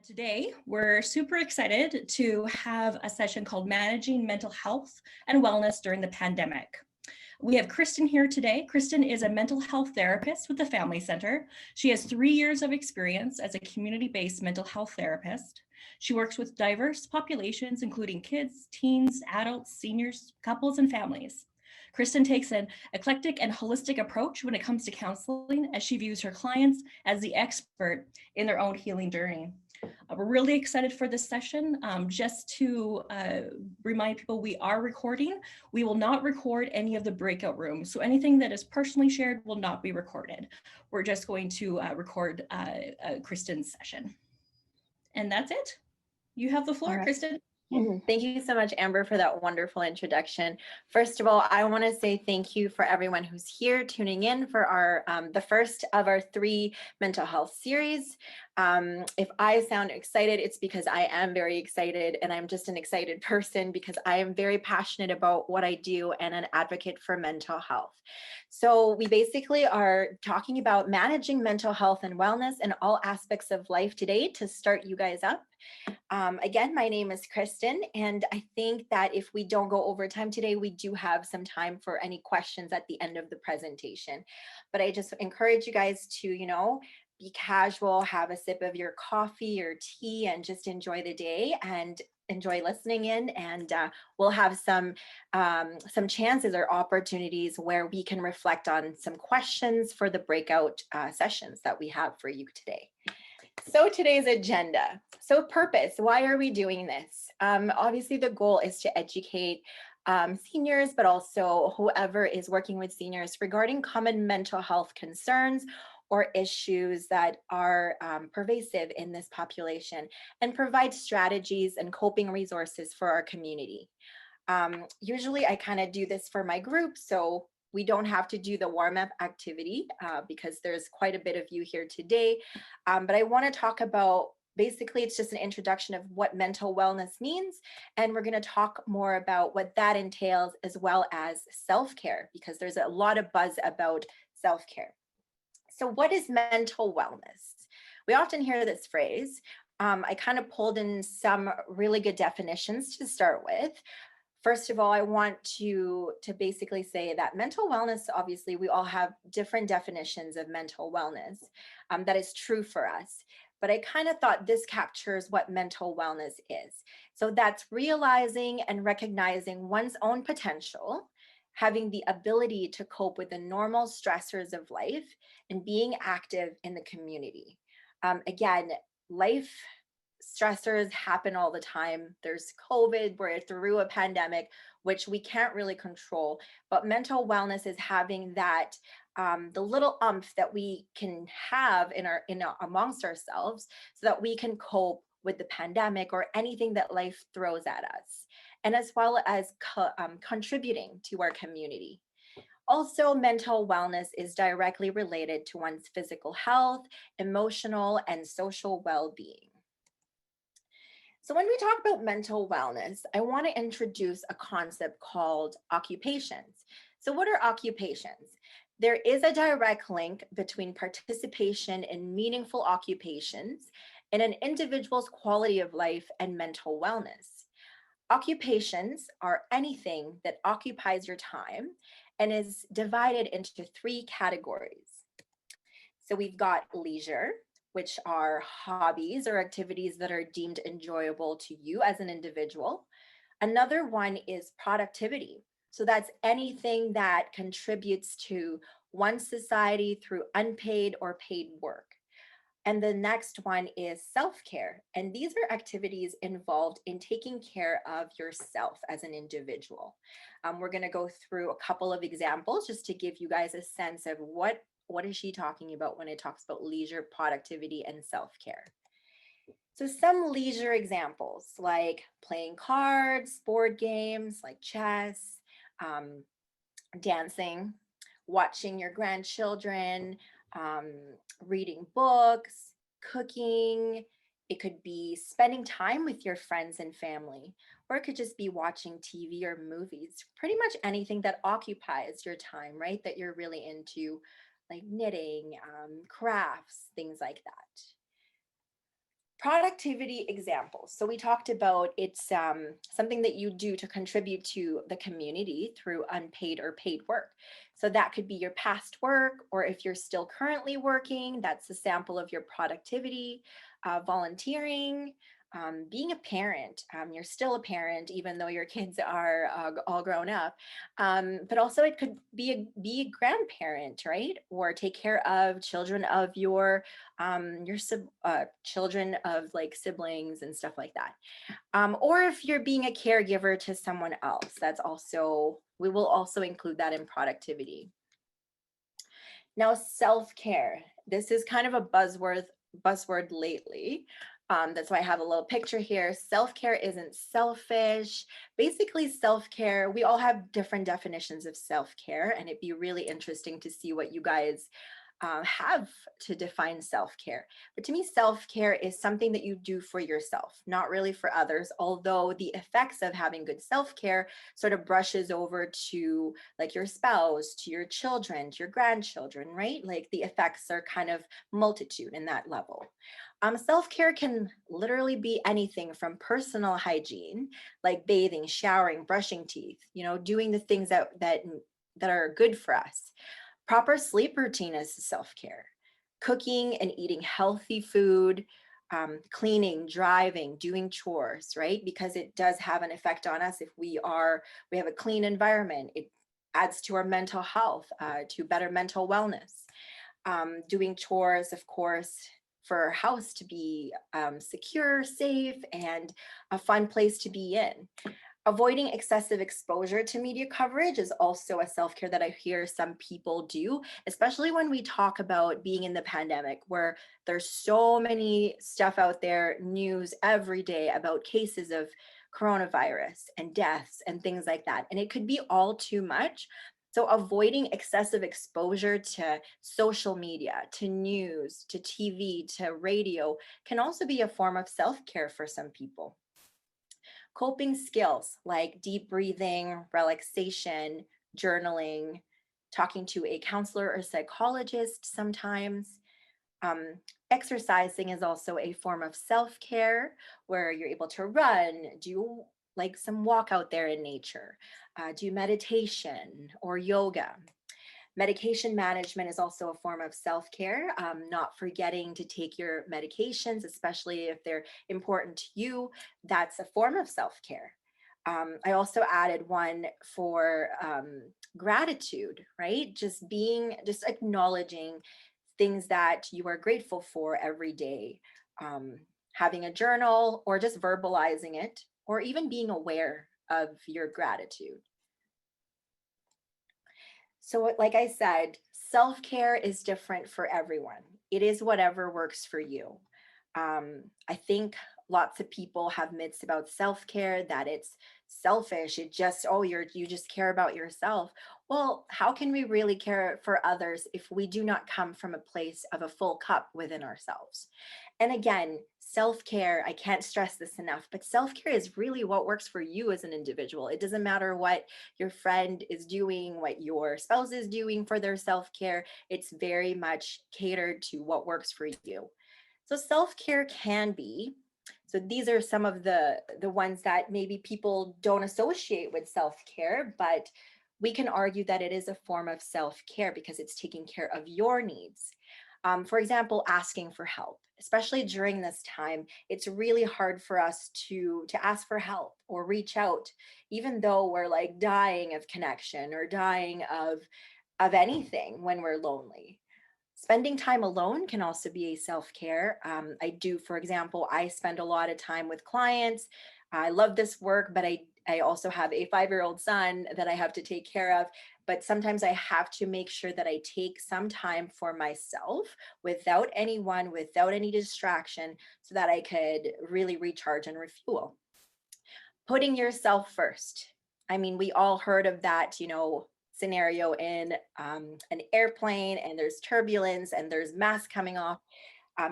Today, we're super excited to have a session called Managing Mental Health and Wellness During the Pandemic. We have Kristin here today. Kristin is a mental health therapist with the Family Center. She has 3 years of experience as a community-based mental health therapist. She works with diverse populations, including kids, teens, adults, seniors, couples, and families. Kristin takes an eclectic and holistic approach when it comes to counseling, as she views her clients as the expert in their own healing journey. We're really excited for this session. Just to remind people, we are recording. We will not record any of the breakout rooms. So anything that is personally shared will not be recorded. We're just going to record Kristin's session. And that's it. You have the floor, Kristin. Thank you so much, Amber, for that wonderful introduction. First of all, I want to say thank you for everyone who's here tuning in for our the first of our 3 mental health series. If I sound excited, it's because I am very excited, and I'm just an excited person because I am very passionate about what I do and an advocate for mental health. So we basically are talking about managing mental health and wellness in all aspects of life today to start you guys up. Again, my name is Kristin, and I think that if we don't go over time today, we do have some time for any questions at the end of the presentation. But I just encourage you guys to, be casual, have a sip of your coffee or tea, and just enjoy the day and enjoy listening in. And we'll have some chances or opportunities where we can reflect on some questions for the breakout sessions that we have for you today. So today's agenda. So purpose, why are we doing this? Obviously the goal is to educate seniors, but also whoever is working with seniors regarding common mental health concerns or issues that are pervasive in this population, and provide strategies and coping resources for our community. Usually I kind of do this for my group, so we don't have to do the warm-up activity because there's quite a bit of you here today. But I want to talk about, basically, it's just an introduction of what mental wellness means. And we're going to talk more about what that entails, as well as self-care, because there's a lot of buzz about self-care. So what is mental wellness? We often hear this phrase. I kind of pulled in some really good definitions to start with. First of all, I want to basically say that mental wellness, obviously, we all have different definitions of mental wellness. That is true for us. But I kind of thought this captures what mental wellness is. So that's realizing and recognizing one's own potential, having the ability to cope with the normal stressors of life, and being active in the community. Again, life stressors happen all the time. There's COVID, we're through a pandemic, which we can't really control, but mental wellness is having that, the little umph that we can have amongst ourselves so that we can cope with the pandemic or anything that life throws at us, and as well as contributing to our community. Also, mental wellness is directly related to one's physical health, emotional, and social well-being. So when we talk about mental wellness, I want to introduce a concept called occupations. So what are occupations? There is a direct link between participation in meaningful occupations and an individual's quality of life and mental wellness. Occupations are anything that occupies your time and is divided into 3 categories. So we've got leisure, which are hobbies or activities that are deemed enjoyable to you as an individual. Another one is productivity. So that's anything that contributes to one's society through unpaid or paid work. And the next one is self-care. And these are activities involved in taking care of yourself as an individual. We're going to go through a couple of examples just to give you guys a sense of what is she talking about when it talks about leisure, productivity, and self-care. So some leisure examples like playing cards, board games like chess, dancing, watching your grandchildren, reading books, cooking. It could be spending time with your friends and family, or it could just be watching TV or movies. Pretty much anything that occupies your time, right? That you're really into, like knitting, crafts, things like that. Productivity examples. So we talked about it's something that you do to contribute to the community through unpaid or paid work. So that could be your past work, or if you're still currently working, that's a sample of your productivity. Volunteering, being a parent. You're still a parent, even though your kids are all grown up. But also it could be a grandparent, right? Or take care of children of your children of like siblings and stuff like that. Or if you're being a caregiver to someone else, we will also include that in productivity. Now, self-care. This is kind of a buzzword lately. That's why I have a little picture here. Self-care isn't selfish. Basically, self-care, we all have different definitions of self-care, and it'd be really interesting to see what you guys have to define self-care. But to me, self-care is something that you do for yourself, not really for others, although the effects of having good self-care sort of brushes over to like your spouse, to your children, to your grandchildren, right? Like the effects are kind of multitude in that level. Self-care can literally be anything from personal hygiene, like bathing, showering, brushing teeth, doing the things that are good for us. Proper sleep routine is self-care. Cooking and eating healthy food, cleaning, driving, doing chores, right? Because it does have an effect on us. If we have a clean environment, it adds to our mental health, to better mental wellness. Doing chores, of course, for our house to be secure, safe, and a fun place to be in. Avoiding excessive exposure to media coverage is also a self-care that I hear some people do, especially when we talk about being in the pandemic, where there's so many stuff out there, news every day about cases of coronavirus and deaths and things like that. And it could be all too much. So avoiding excessive exposure to social media, to news, to TV, to radio can also be a form of self-care for some people. Coping skills like deep breathing, relaxation, journaling, talking to a counselor or psychologist sometimes. Exercising is also a form of self-care where you're able to run, do like some walk out there in nature, do meditation or yoga. Medication management is also a form of self-care, not forgetting to take your medications, especially if they're important to you. That's a form of self-care. I also added one for gratitude, right? Just acknowledging things that you are grateful for every day. Having a journal or just verbalizing it, or even being aware of your gratitude. So like I said, self-care is different for everyone. It is whatever works for you. I think lots of people have myths about self-care, that it's selfish. You just care about yourself. Well, how can we really care for others if we do not come from a place of a full cup within ourselves? And again, self-care, I can't stress this enough, but self-care is really what works for you as an individual. It doesn't matter what your friend is doing, what your spouse is doing for their self-care. It's very much catered to what works for you. So self-care can be, so these are some of the ones that maybe people don't associate with self-care, but we can argue that it is a form of self-care because it's taking care of your needs. For example, asking for help, especially during this time, it's really hard for us to ask for help or reach out, even though we're like dying of connection or dying of anything when we're lonely. Spending time alone can also be a self-care. For example, I spend a lot of time with clients. I love this work, but I also have a 5-year-old son that I have to take care of. But sometimes I have to make sure that I take some time for myself without anyone, without any distraction, so that I could really recharge and refuel. Putting yourself first. I mean, we all heard of that, scenario in an airplane, and there's turbulence and there's mask coming off.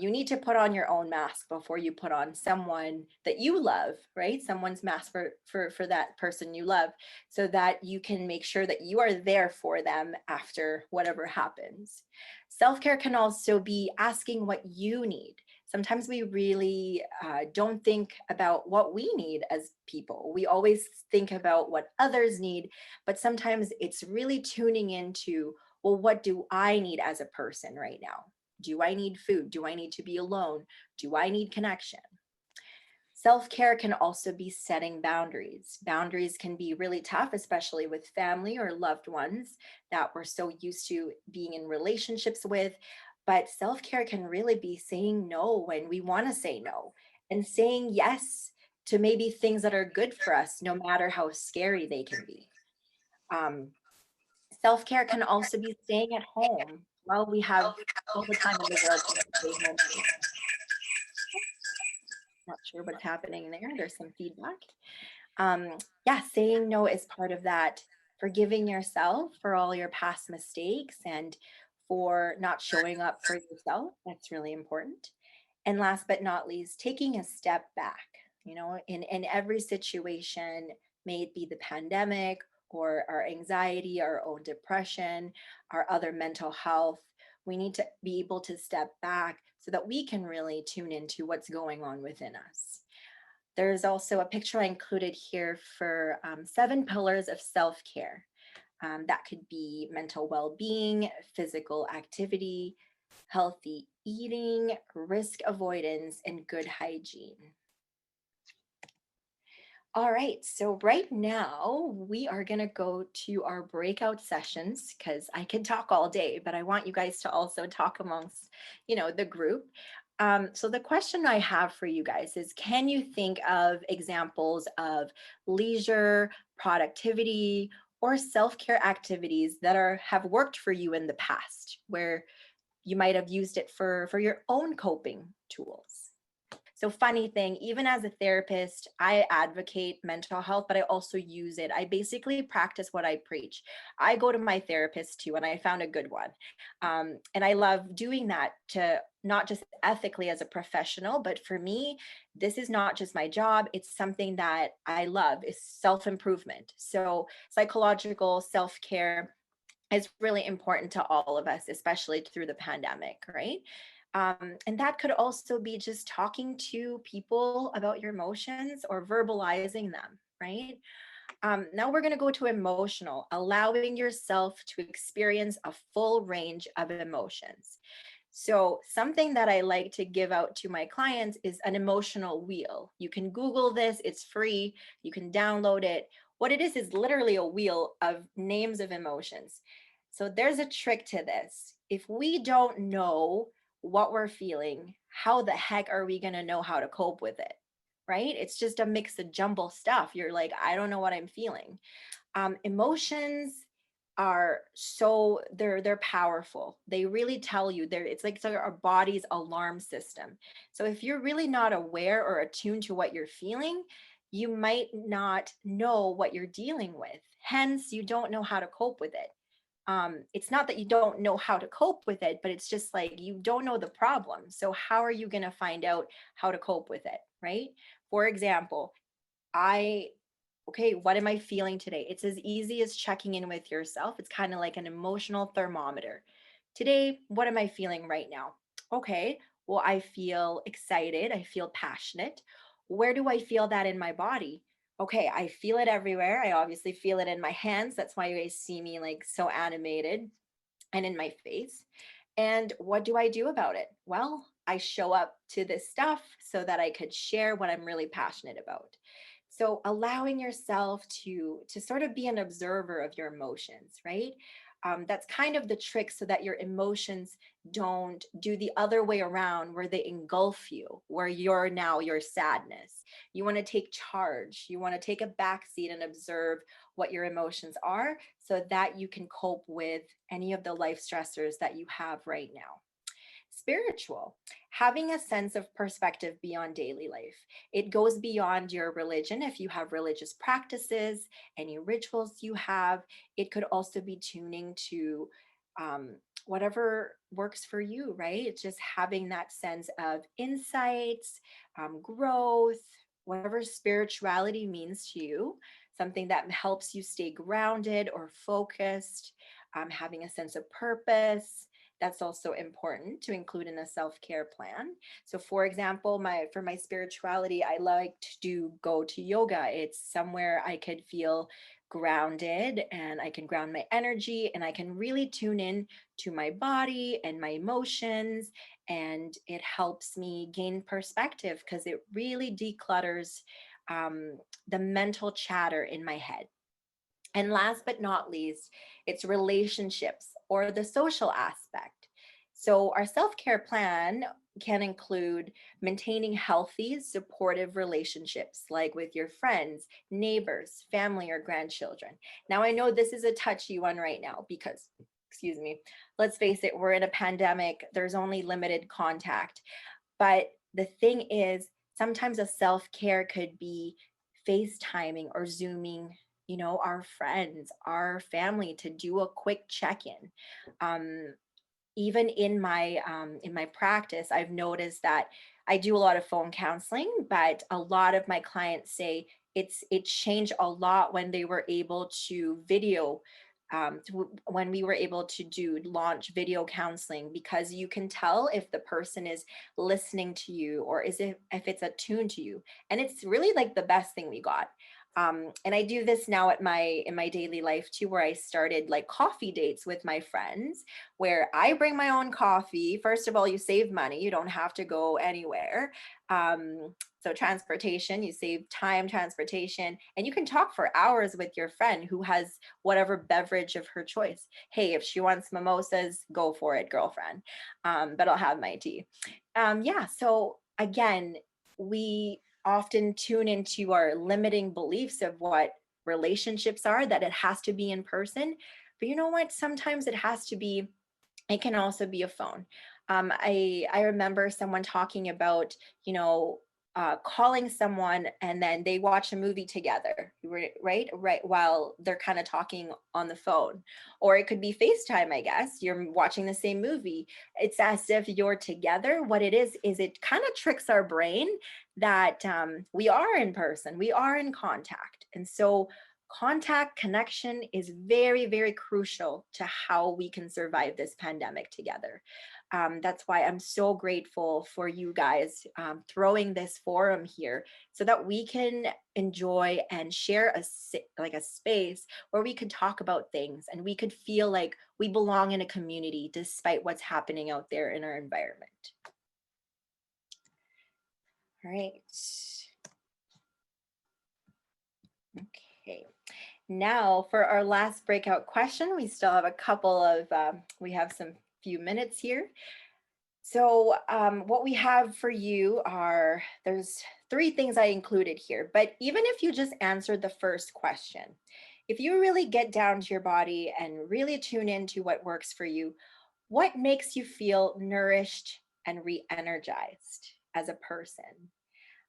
You need to put on your own mask before you put on someone that you love, right? Someone's mask for that person you love, so that you can make sure that you are there for them after whatever happens. Self-care can also be asking what you need. Sometimes we really don't think about what we need as people. We always think about what others need, but sometimes it's really tuning into, well, what do I need as a person right now? Do I need food? Do I need to be alone? Do I need connection? Self-care can also be setting boundaries. Boundaries can be really tough, especially with family or loved ones that we're so used to being in relationships with. But self-care can really be saying no when we want to say no, and saying yes to maybe things that are good for us, no matter how scary they can be. Um, Self-care can also be staying at home. Well, we have all the time in the world to stay home. Not sure what's happening there. There's some feedback. Yeah, saying no is part of that. Forgiving yourself for all your past mistakes and for not showing up for yourself. That's really important. And last but not least, taking a step back, in every situation, may it be the pandemic or our anxiety, our own depression, our other mental health, we need to be able to step back so that we can really tune into what's going on within us. There's also a picture I included here for 7 pillars of self-care. That could be mental well-being, physical activity, healthy eating, risk avoidance, and good hygiene. All right, so right now we are going to go to our breakout sessions because I can talk all day, but I want you guys to also talk amongst, the group. So the question I have for you guys is, can you think of examples of leisure, productivity, or self-care activities that have worked for you in the past, where you might have used it for your own coping tools? So funny thing, even as a therapist, I advocate mental health, but I also use it. I basically practice what I preach. I go to my therapist too, and I found a good one. And I love doing that, to not just ethically as a professional, but for me, this is not just my job. It's something that I love, is self-improvement. So psychological self-care is really important to all of us, especially through the pandemic, right? And that could also be just talking to people about your emotions or verbalizing them, right? Now we're going to go to emotional, allowing yourself to experience a full range of emotions. So, something that I like to give out to my clients is an emotional wheel. You can Google this, it's free, you can download it. What it is literally a wheel of names of emotions. So, there's a trick to this. If we don't know what we're feeling, how the heck are we going to know how to cope with it? Right? It's just a mix of jumble stuff. You're like, I don't know what I'm feeling. Emotions are they're powerful. They really tell you, it's like our body's alarm system. So if you're really not aware or attuned to what you're feeling, you might not know what you're dealing with. Hence, you don't know how to cope with it. It's not that you don't know how to cope with it, but it's just like you don't know the problem. So how are you going to find out how to cope with it, right? For example, okay, what am I feeling today? It's as easy as checking in with yourself. It's kind of like an emotional thermometer. Today, what am I feeling right now? Okay, well, I feel excited. I feel passionate. Where do I feel that in my body? Okay, I feel it everywhere. I obviously feel it in my hands. That's why you guys see me like so animated, and in my face. And what do I do about it? Well, I show up to this stuff so that I could share what I'm really passionate about. So allowing yourself to sort of be an observer of your emotions, right? That's kind of the trick, so that your emotions don't do the other way around, where they engulf you, where you're now your sadness. You want to take charge. You want to take a back seat and observe what your emotions are, so that you can cope with any of the life stressors that you have right now. Spiritual, having a sense of perspective beyond daily life. It goes beyond your religion. If you have religious practices, any rituals you have, it could also be tuning to whatever works for you, right? It's just having that sense of insights, growth, whatever spirituality means to you, something that helps you stay grounded or focused, having a sense of purpose, that's also important to include in a self-care plan. So for example, for my spirituality, I like to go to yoga. It's somewhere I could feel grounded, and I can ground my energy, and I can really tune in to my body and my emotions, and it helps me gain perspective because it really declutters the mental chatter in my head. And last but not least, it's relationships or the social aspect. So, our self care plan can include maintaining healthy, supportive relationships, like with your friends, neighbors, family, or grandchildren. Now, I know this is a touchy one right now because, excuse me, let's face it, we're in a pandemic, there's only limited contact. But the thing is, sometimes a self care could be FaceTiming or Zooming, our friends, our family to do a quick check-in. Even in my practice, I've noticed that I do a lot of phone counseling, but a lot of my clients say it changed a lot when they were able to video when we were able to do launch video counseling, because you can tell if the person is listening to you or if it's attuned to you, and it's really like the best thing we got. And I do this now in my daily life too, where I started like coffee dates with my friends, where I bring my own coffee. First of all, you save money; you don't have to go anywhere. So transportation, you save time, transportation, and you can talk for hours with your friend who has whatever beverage of her choice. Hey, if she wants mimosas, go for it, girlfriend. But I'll have my tea. Yeah. So again, we often tune into our limiting beliefs of what relationships are, that it has to be in person. But you know what? Sometimes it can also be a phone. I remember someone talking about, calling someone and then they watch a movie together, right, while they're kind of talking on the phone. Or it could be FaceTime, I guess. You're watching the same movie. It's as if you're together. What it is it kind of tricks our brain that we are in person, we are in contact. And so contact connection is very, very crucial to how we can survive this pandemic together. That's why I'm so grateful for you guys throwing this forum here so that we can enjoy and share a space where we could talk about things and we could feel like we belong in a community despite what's happening out there in our environment. All right. Okay. Now for our last breakout question, we still have a couple of, we have some few minutes here. So what we have for you there's 3 things I included here, but even if you just answered the first question, if you really get down to your body and really tune into what works for you, what makes you feel nourished and re-energized as a person?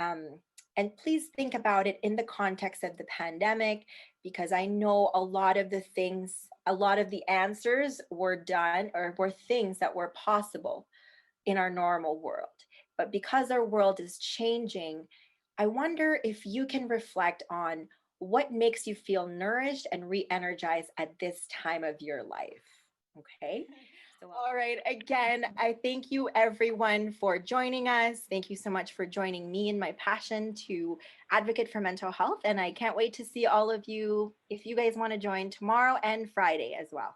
And please think about it in the context of the pandemic, because I know a lot of the answers were done or were things that were possible in our normal world. But because our world is changing, I wonder if you can reflect on what makes you feel nourished and re-energized at this time of your life. Okay. All right. Again, I thank you everyone for joining us. Thank you so much for joining me in my passion to advocate for mental health. And I can't wait to see all of you if you guys want to join tomorrow and Friday as well.